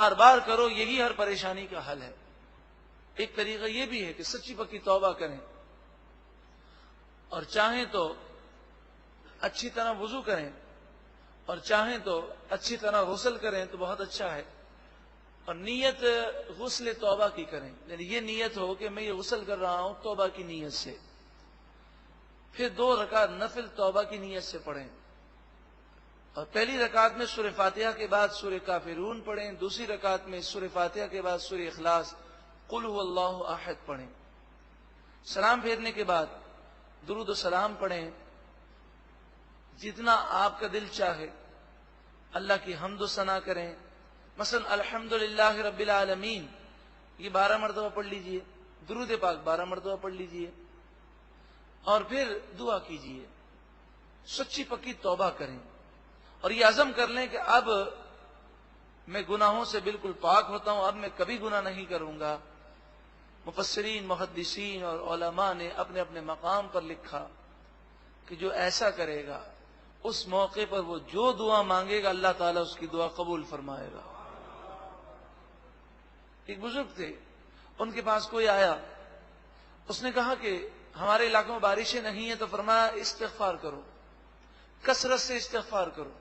بار بار کرو، یہی ہر پریشانی کا حل ہے۔ ایک طریقہ یہ بھی ہے کہ سچی پکی توبہ کریں، اور چاہیں تو اچھی طرح وضو کریں، اور چاہیں تو اچھی طرح غسل کریں تو بہت اچھا ہے، اور نیت غسل توبہ کی کریں، یعنی یہ نیت ہو کہ میں یہ غسل کر رہا ہوں توبہ کی نیت سے۔ پھر 2 رکعت نفل توبہ کی نیت سے پڑھیں، اور پہلی رکعت میں سورہ فاتحہ کے بعد سورہ کافرون پڑھیں، دوسری رکعت میں سورہ فاتحہ کے بعد سورہ اخلاص قل هو اللہ احد پڑھیں۔ سلام پھیرنے کے بعد درود و سلام پڑھیں، جتنا آپ کا دل چاہے اللہ کی حمد و ثنا کریں، مثلا الحمدللہ رب العالمین یہ 12 مرتبہ پڑھ لیجئے، درود پاک 12 مرتبہ پڑھ لیجئے، اور پھر دعا کیجئے، سچی پکی توبہ کریں، اور یہ عزم کر لیں کہ اب میں گناہوں سے بالکل پاک ہوتا ہوں، اب میں کبھی گناہ نہیں کروں گا۔ مفسرین، محدثین اور علماء نے اپنے اپنے مقام پر لکھا کہ جو ایسا کرے گا اس موقع پر وہ جو دعا مانگے گا اللہ تعالیٰ اس کی دعا قبول فرمائے گا۔ ایک بزرگ تھے، ان کے پاس کوئی آیا، اس نے کہا کہ ہمارے علاقوں میں بارشیں نہیں ہیں، تو فرمایا استغفار کرو، کثرت سے استغفار کرو۔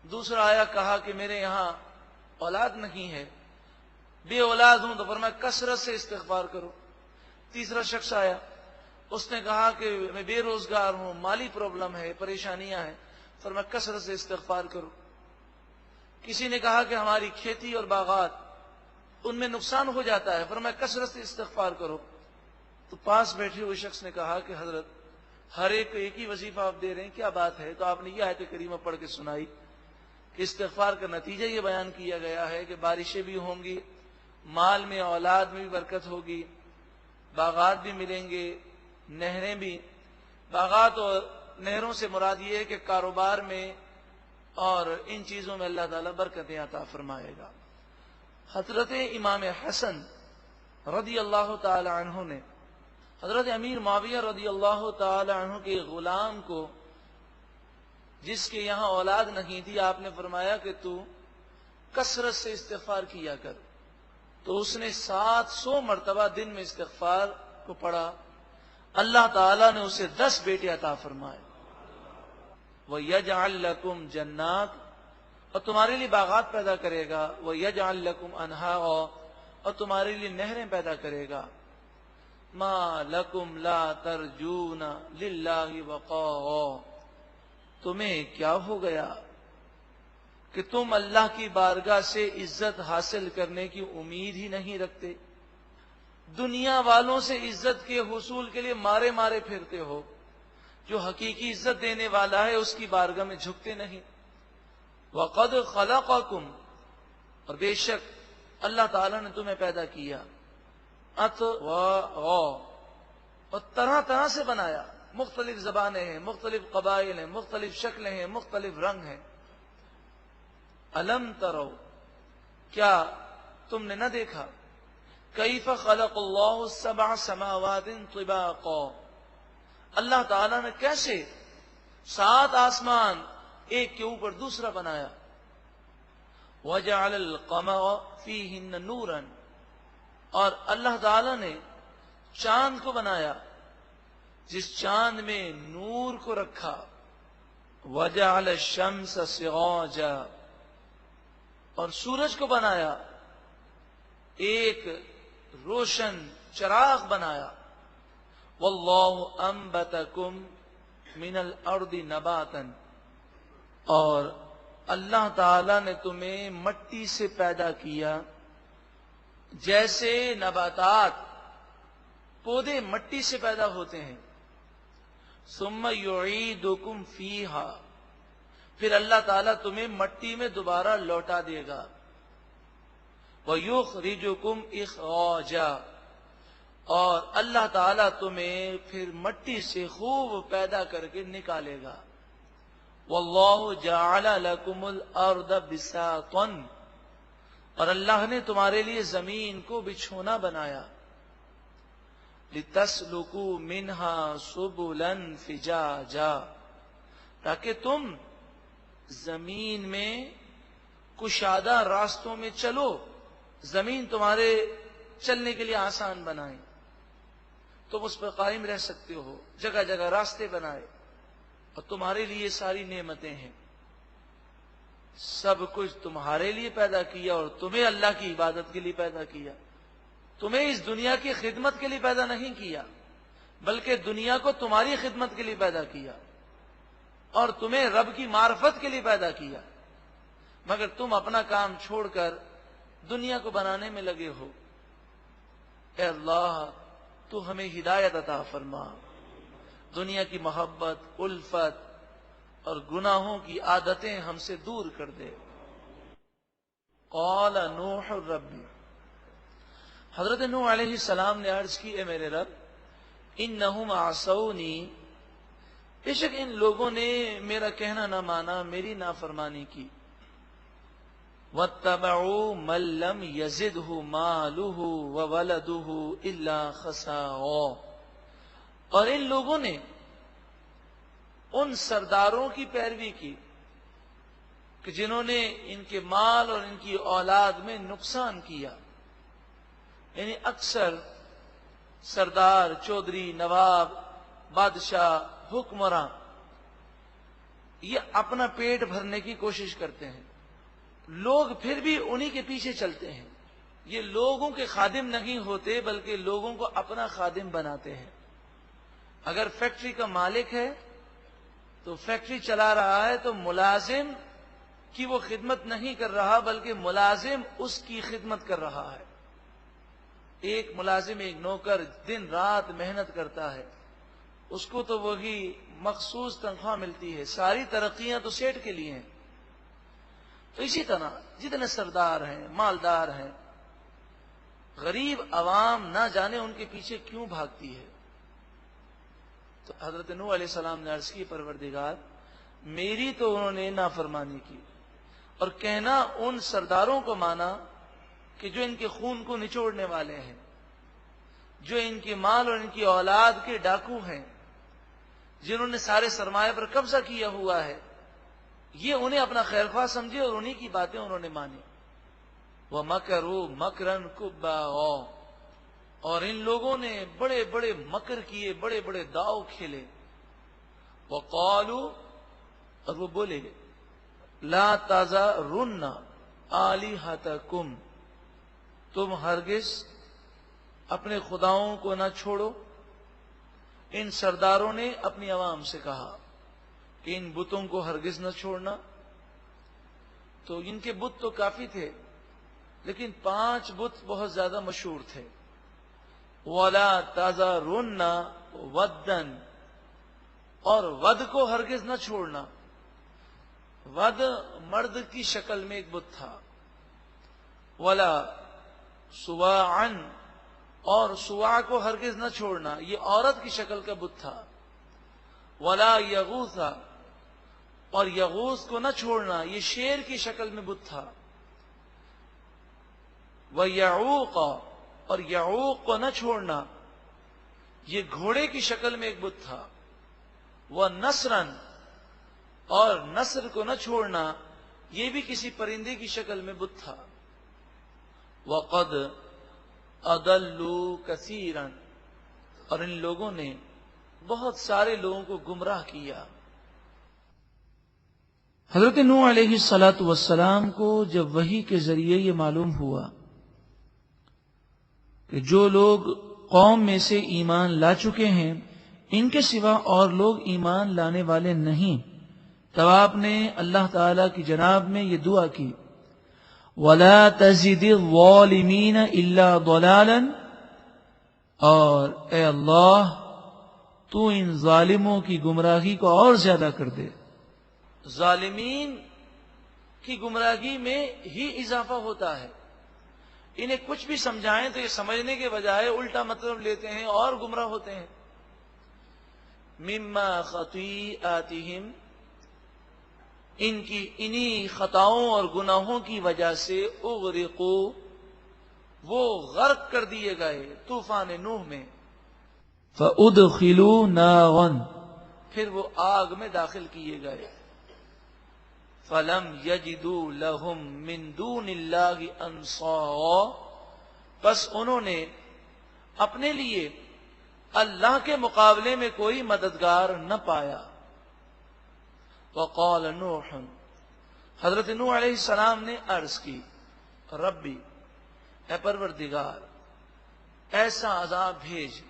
دوسرا آیا، کہا کہ میرے یہاں اولاد نہیں ہے، بے اولاد ہوں، تو فرمایا کثرت سے استغفار کرو۔ تیسرا شخص آیا، اس نے کہا کہ میں بے روزگار ہوں، مالی پرابلم ہے، پریشانیاں ہیں، فرمایا کثرت سے استغفار کرو۔ کسی نے کہا کہ ہماری کھیتی اور باغات ان میں نقصان ہو جاتا ہے، فرمایا کثرت سے استغفار کرو۔ تو پاس بیٹھے ہوئے شخص نے کہا کہ حضرت ہر ایک کو ایک ہی وظیفہ آپ دے رہے ہیں، کیا بات ہے؟ تو آپ نے یہ آیت کریمہ پڑھ کے سنائی کہ استغفار کا نتیجہ یہ بیان کیا گیا ہے کہ بارشیں بھی ہوں گی، مال میں اولاد میں بھی برکت ہوگی، باغات بھی ملیں گے، نہریں بھی۔ باغات اور نہروں سے مراد یہ ہے کہ کاروبار میں اور ان چیزوں میں اللہ تعالیٰ برکتیں عطا فرمائے گا۔ حضرت امام حسن رضی اللہ تعالی عنہ نے حضرت امیر معاویہ رضی اللہ تعالی عنہ کے غلام کو، جس کے یہاں اولاد نہیں تھی، آپ نے فرمایا کہ تو کثرت سے استغفار کیا کر، تو اس نے 700 مرتبہ دن میں استغفار کو پڑھا، اللہ تعالیٰ نے اسے 10 بیٹے عطا فرمائے۔ وَيَجْعَلْ لَكُمْ جَنَّاتٍ، اور تمہارے لیے باغات پیدا کرے گا، وَيَجْعَلْ لَكُمْ أَنْهَارًا، اور تمہارے لیے نہریں پیدا کرے گا۔ مَا لَكُمْ لَا تَرْجُونَ لِلَّهِ وَقَارًا، تمہیں کیا ہو گیا کہ تم اللہ کی بارگاہ سے عزت حاصل کرنے کی امید ہی نہیں رکھتے؟ دنیا والوں سے عزت کے حصول کے لیے مارے مارے پھرتے ہو، جو حقیقی عزت دینے والا ہے اس کی بارگاہ میں جھکتے نہیں۔ وَقَدْ خَلَقَكُمْ، اور بے شک اللہ تعالیٰ نے تمہیں پیدا کیا، أَطْوَارًا، اور طرح طرح سے بنایا، مختلف زبانیں ہیں، مختلف قبائل ہیں، مختلف شکلیں ہیں، مختلف رنگ ہیں۔ أَلَمْ تَرَوْا، کیا تم نے نہ دیکھا، کیف خلق اللہ سبع سماوات طباقا، اللہ تعالیٰ نے کیسے 7 آسمان ایک کے اوپر دوسرا بنایا۔ وجعل القمر فیہن نورا، اور اللہ تعالیٰ نے چاند کو بنایا جس چاند میں نور کو رکھا۔ وجعل الشمس سراجا، اور سورج کو بنایا ایک روشن چراغ بنایا۔ واللہ انبتکم من الارض نباتا، اور اللہ تعالی نے تمہیں مٹی سے پیدا کیا، جیسے نباتات پودے مٹی سے پیدا ہوتے ہیں۔ ثم یعیدکم فیہا، پھر اللہ تعالیٰ تمہیں مٹی میں دوبارہ لوٹا دے گا۔ وَيُخْرِجُكُمْ إِخْرَاجًا، اور اللہ تعالیٰ تمہیں پھر مٹی سے خوب پیدا کر کے نکالے گا۔ وَاللَّهُ جَعَلَ لَكُمُ الْأَرْضَ بِسَاطًا، اور اللہ نے تمہارے لیے زمین کو بچھونا بنایا۔ لِتَسْلُكُوا مِنْهَا سُبُلًا فِجَاجًا، تاکہ تم زمین میں کشادہ راستوں میں چلو، زمین تمہارے چلنے کے لیے آسان بنائیں، تم اس پر قائم رہ سکتے ہو، جگہ جگہ راستے بنائے، اور تمہارے لیے ساری نعمتیں ہیں، سب کچھ تمہارے لیے پیدا کیا اور تمہیں اللہ کی عبادت کے لیے پیدا کیا، تمہیں اس دنیا کی خدمت کے لیے پیدا نہیں کیا بلکہ دنیا کو تمہاری خدمت کے لیے پیدا کیا، اور تمہیں رب کی معرفت کے لیے پیدا کیا، مگر تم اپنا کام چھوڑ کر دنیا کو بنانے میں لگے ہو۔ اے اللہ، تو ہمیں ہدایت عطا فرما، دنیا کی محبت، الفت اور گناہوں کی عادتیں ہم سے دور کر دے۔ قال نوح ربی، حضرت نوح علیہ السلام نے عرض کی، اے میرے رب، انہم عصونی، بے شک ان لوگوں نے میرا کہنا نہ مانا، میری نافرمانی کی، واتبعوا من لم یزدہ مالہ وولدہ الا خسارا، اور ان لوگوں نے ان سرداروں کی پیروی کی کہ جنہوں نے ان کے مال اور ان کی اولاد میں نقصان کیا، یعنی اکثر سردار، چودھری، نواب، بادشاہ، حکمراں یہ اپنا پیٹ بھرنے کی کوشش کرتے ہیں، لوگ پھر بھی انہی کے پیچھے چلتے ہیں، یہ لوگوں کے خادم نہیں ہوتے بلکہ لوگوں کو اپنا خادم بناتے ہیں۔ اگر فیکٹری کا مالک ہے تو فیکٹری چلا رہا ہے تو ملازم کی وہ خدمت نہیں کر رہا بلکہ ملازم اس کی خدمت کر رہا ہے۔ ایک ملازم، ایک نوکر دن رات محنت کرتا ہے، اس کو تو وہی مخصوص تنخواہ ملتی ہے، ساری ترقیاں تو سیٹ کے لیے ہیں۔ تو اسی طرح جتنے سردار ہیں، مالدار ہیں، غریب عوام نہ جانے ان کے پیچھے کیوں بھاگتی ہے۔ تو حضرت نوح علیہ السلام نے عرض کی، پروردگار میری تو انہوں نے نافرمانی کی، اور کہنا ان سرداروں کو مانا کہ جو ان کے خون کو نچوڑنے والے ہیں، جو ان کے مال اور ان کی اولاد کے ڈاکو ہیں، جنہوں نے سارے سرمایہ پر قبضہ کیا ہوا ہے، یہ انہیں اپنا خیر خواہ سمجھے اور انہی کی باتیں انہوں نے مانی۔ وَمَكَرُوا مَكْرًا كُبَّارًا، اور ان لوگوں نے بڑے بڑے مکر کیے، بڑے بڑے داؤ کھیلے۔ وَقَالُوا، اور وہ بولے، لَا تَذَرُنَّ آلِهَتَكُمْ، تم ہرگز اپنے خداؤں کو نہ چھوڑو۔ ان سرداروں نے اپنی عوام سے کہا کہ ان بتوں کو ہرگز نہ چھوڑنا۔ تو ان کے بت تو کافی تھے لیکن 5 بت بہت زیادہ مشہور تھے۔ وَلَا تَذَرُنَّ وَدًّا، اور ود کو ہرگز نہ چھوڑنا۔ ود مرد کی شکل میں ایک بت تھا۔ وَلَا سُوَاعًا، اور سوا کو ہرگز نہ چھوڑنا، یہ عورت کی شکل کا بت تھا۔ وَلَا یغوث، اور یغوث کو نہ چھوڑنا، یہ شیر کی شکل میں بت تھا۔ وَیعوق، اور یعوق کو نہ چھوڑنا، یہ گھوڑے کی شکل میں ایک بت تھا۔ وَنَسْرًا، اور نسر کو نہ چھوڑنا، یہ بھی کسی پرندے کی شکل میں بت تھا۔ وَقَدْ أَضَلُّوا كَثِيرًا، اور ان لوگوں نے بہت سارے لوگوں کو گمراہ کیا۔ حضرت نوح علیہ السلام کو جب وحی کے ذریعے یہ معلوم ہوا کہ جو لوگ قوم میں سے ایمان لا چکے ہیں ان کے سوا اور لوگ ایمان لانے والے نہیں، تب آپ نے اللہ تعالی کی جناب میں یہ دعا کی، وَلَا تَزِدِ الظَّالِمِينَ إِلَّا ضَلَالًا، اور اے اللہ تو ان ظالموں کی گمراہی کو اور زیادہ کر دے۔ ظالمین کی گمراہی میں ہی اضافہ ہوتا ہے، انہیں کچھ بھی سمجھائیں تو یہ سمجھنے کے بجائے الٹا مطلب لیتے ہیں اور گمراہ ہوتے ہیں۔ مما خطیئاتہم، ان کی انہی خطاؤں اور گناہوں کی وجہ سے اغرقوا، وہ غرق کر دیے گئے طوفان نوح میں۔ فادخلوا نارا، پھر وہ آگ میں داخل کیے گئے۔ فلم یجدوا لهم من دون اللہ انصارا، بس انہوں نے اپنے لیے اللہ کے مقابلے میں کوئی مددگار نہ پایا۔ وقال نوح، حضرت نوح علیہ السلام نے عرض کی، ربی، اے پروردگار، ایسا عذاب بھیج،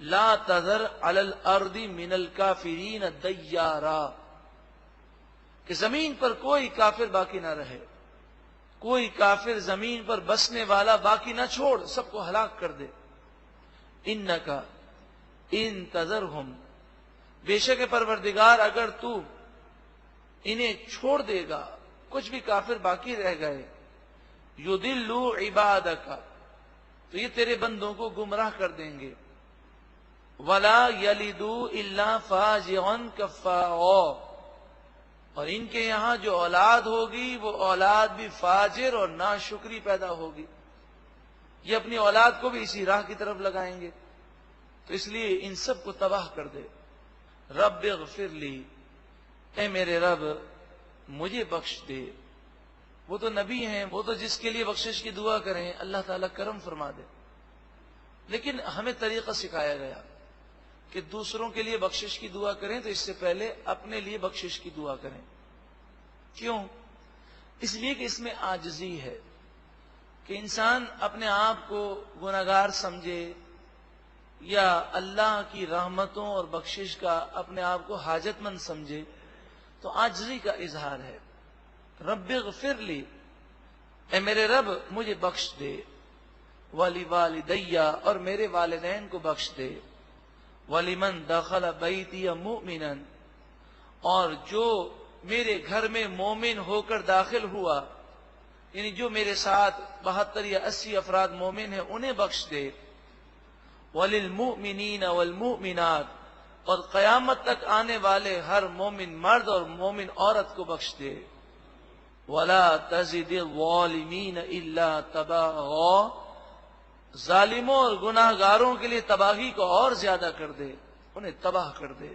لا تذر علی الارض من الکافرین دیارا، کہ زمین پر کوئی کافر باقی نہ رہے، کوئی کافر زمین پر بسنے والا باقی نہ چھوڑ، سب کو ہلاک کر دے۔ انکا ان تذرہم، بے شک پروردگار اگر تو انہیں چھوڑ دے گا، کچھ بھی کافر باقی رہ گئے، یضلوا عبادک، تو یہ تیرے بندوں کو گمراہ کر دیں گے، ولا یلدوا الا فاجرا کفارا، اور ان کے یہاں جو اولاد ہوگی وہ اولاد بھی فاجر اور ناشکری پیدا ہوگی، یہ اپنی اولاد کو بھی اسی راہ کی طرف لگائیں گے، تو اس لیے ان سب کو تباہ کر دے۔ رب اغفر لی، اے میرے رب مجھے بخش دے۔ وہ تو نبی ہیں، وہ تو جس کے لیے بخشش کی دعا کریں اللہ تعالیٰ کرم فرما دے، لیکن ہمیں طریقہ سکھایا گیا کہ دوسروں کے لیے بخشش کی دعا کریں تو اس سے پہلے اپنے لیے بخشش کی دعا کریں۔ کیوں؟ اس لیے کہ اس میں عاجزی ہے، کہ انسان اپنے آپ کو گناہگار سمجھے یا اللہ کی رحمتوں اور بخشش کا اپنے آپ کو حاجت مند سمجھے، تو عاجزی کا اظہار ہے۔ رب اغفر لی، اے میرے رب مجھے بخش دے، ولی والدیہ، اور میرے والدین کو بخش دے، وَلِمَنْ دَخَلَ بَيْتِيَ مُؤْمِنًا، اور جو میرے گھر میں مومن ہو کر داخل ہوا، یعنی جو میرے ساتھ 72 یا 80 افراد مومن ہیں انہیں بخش دے، وَلِلْمُؤْمِنِينَ وَالْمُؤْمِنَاتِ، اور قیامت تک آنے والے ہر مومن مرد اور مومن عورت کو بخش دے، وَلَا تَزِدِ الظَّالِمِينَ إِلَّا تَبَاغًا، ظالموں اور گناہ گاروں کے لیے تباہی کو اور زیادہ کر دے، انہیں تباہ کر دے۔